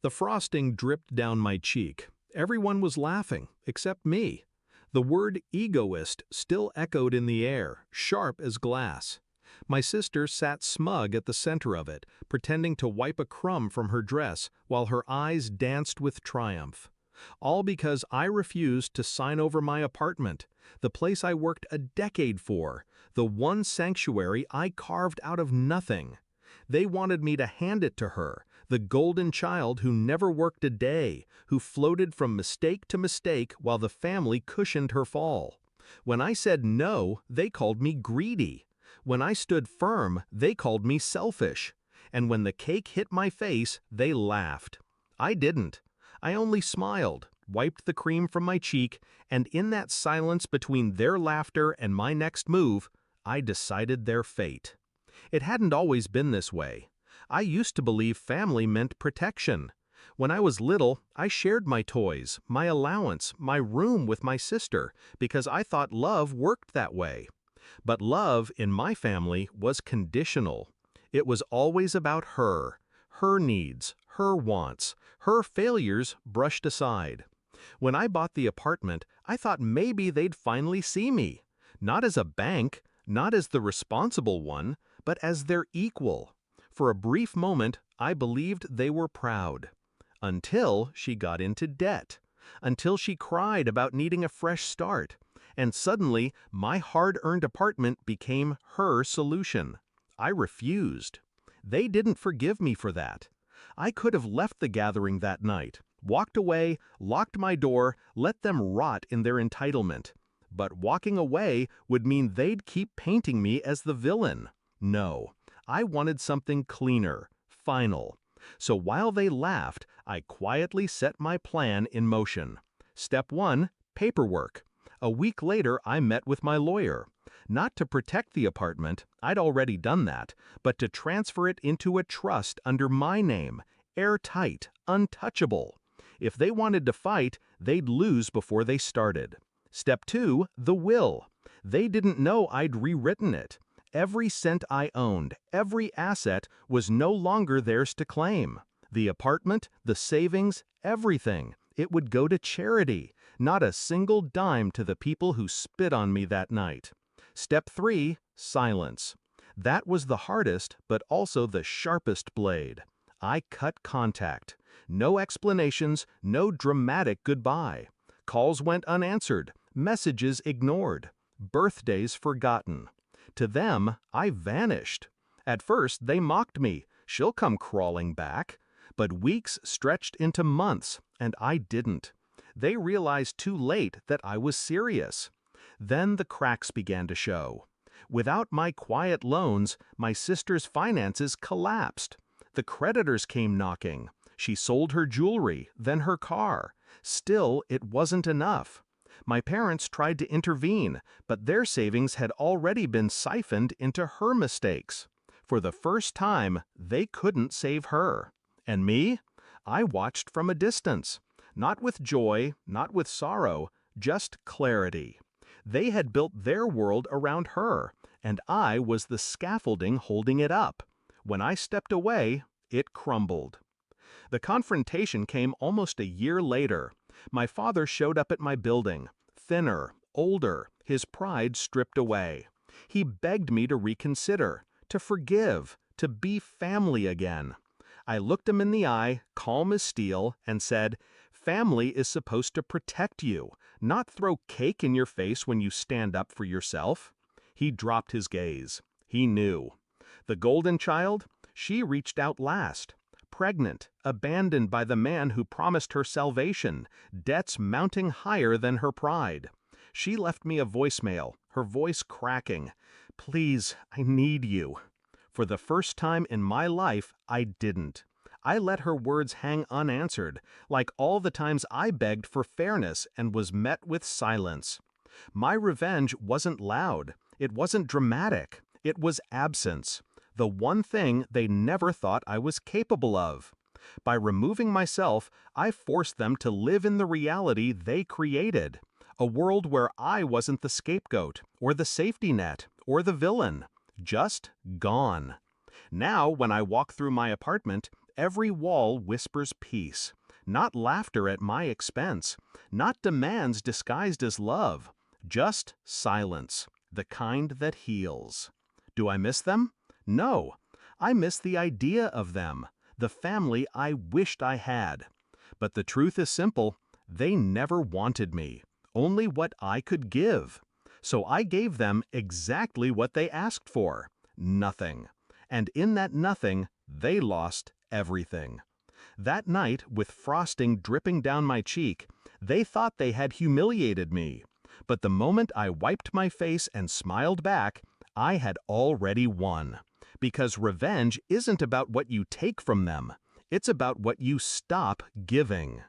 The frosting dripped down my cheek. Everyone was laughing, except me. The word egoist still echoed in the air, sharp as glass. My sister sat smug at the center of it, pretending to wipe a crumb from her dress while her eyes danced with triumph. All because I refused to sign over my apartment, the place I worked a decade for, the one sanctuary I carved out of nothing. They wanted me to hand it to her, the golden child who never worked a day, who floated from mistake to mistake while the family cushioned her fall. When I said no, they called me greedy. When I stood firm, they called me selfish. And when the cake hit my face, they laughed. I didn't. I only smiled, wiped the cream from my cheek, and in that silence between their laughter and my next move, I decided their fate. It hadn't always been this way. I used to believe family meant protection. When I was little, I shared my toys, my allowance, my room with my sister, because I thought love worked that way. But love, in my family, was conditional. It was always about her needs, her wants, her failures brushed aside. When I bought the apartment, I thought maybe they'd finally see me. Not as a bank, not as the responsible one, but as their equal. For a brief moment, I believed they were proud. Until she got into debt. Until she cried about needing a fresh start. And suddenly, my hard-earned apartment became her solution. I refused. They didn't forgive me for that. I could have left the gathering that night, walked away, locked my door, let them rot in their entitlement. But walking away would mean they'd keep painting me as the villain. No, I wanted something cleaner, final. So while they laughed, I quietly set my plan in motion. Step 1, paperwork. A week later, I met with my lawyer. Not to protect the apartment, I'd already done that, but to transfer it into a trust under my name, airtight, untouchable. If they wanted to fight, they'd lose before they started. Step 2, the will. They didn't know I'd rewritten it. Every cent I owned, every asset was no longer theirs to claim. The apartment, the savings, everything. It would go to charity, not a single dime to the people who spit on me that night. Step 3, silence. That was the hardest, but also the sharpest blade. I cut contact. No explanations, no dramatic goodbye. Calls went unanswered, messages ignored, birthdays forgotten. To them, I vanished. At first, they mocked me. She'll come crawling back. But weeks stretched into months, and I didn't. They realized too late that I was serious. Then the cracks began to show. Without my quiet loans, my sister's finances collapsed. The creditors came knocking. She sold her jewelry, then her car. Still, it wasn't enough. My parents tried to intervene, but their savings had already been siphoned into her mistakes. For the first time, they couldn't save her. And me? I watched from a distance. Not with joy, not with sorrow, just clarity. They had built their world around her, and I was the scaffolding holding it up. When I stepped away, it crumbled. The confrontation came almost a year later. My father showed up at my building, thinner, older, his pride stripped away. He begged me to reconsider, to forgive, to be family again. I looked him in the eye, calm as steel, and said, "Family is supposed to protect you, not throw cake in your face when you stand up for yourself." He dropped his gaze. He knew. The golden child? She reached out last. Pregnant, abandoned by the man who promised her salvation, debts mounting higher than her pride. She left me a voicemail, her voice cracking. "Please, I need you." For the first time in my life, I didn't. I let her words hang unanswered, like all the times I begged for fairness and was met with silence. My revenge wasn't loud. It wasn't dramatic. It was absence. The one thing they never thought I was capable of. By removing myself, I forced them to live in the reality they created. A world where I wasn't the scapegoat, or the safety net, or the villain. Just gone. Now, when I walk through my apartment, every wall whispers peace, not laughter at my expense, not demands disguised as love, just silence, the kind that heals. Do I miss them? No. I miss the idea of them, the family I wished I had. But the truth is simple, they never wanted me, only what I could give. So I gave them exactly what they asked for, nothing. And in that nothing, they lost everything. That night, with frosting dripping down my cheek, they thought they had humiliated me. But the moment I wiped my face and smiled back, I had already won. Because revenge isn't about what you take from them, it's about what you stop giving.